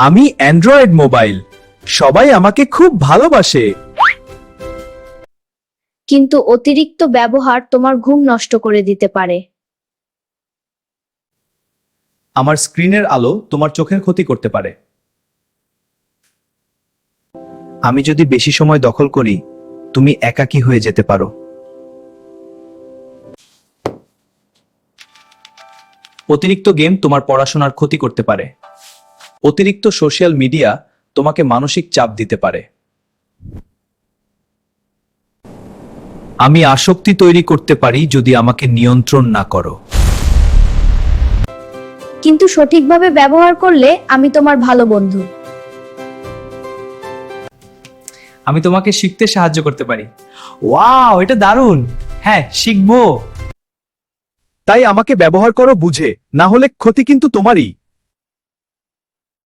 আমি Android mobile, সবাই আমাকে খুব ভালোবাসে। কিন্তু অতিরিক্ত ব্যবহার তোমার ঘুম নষ্ট করে দিতে পারে। আমার স্ক্রিনের আলো তোমার চোখের ক্ষতি করতে পারে। আমি যদি বেশি সময় দখল করি, তুমি একাকী হয়ে যেতে পারো। অতিরিক্ত গেম তোমার পড়াশোনার ক্ষতি করতে পারে। অতিরিক্ত সোশ্যাল মিডিয়া তোমাকে মানসিক চাপ দিতে পারে। আমি আসক্তি তৈরি করতে পারি যদি আমাকে নিয়ন্ত্রণ না করো। কিন্তু সঠিকভাবে ব্যবহার করলে আমি তোমার ভালো বন্ধু। আমি তোমাকে শিখতে সাহায্য করতে পারি। ওয়াও, এটা দারুণ। হ্যাঁ, শিখবো। তাই আমাকে ব্যবহার করো বুঝে, না হলে ক্ষতি কিন্তু তোমারই।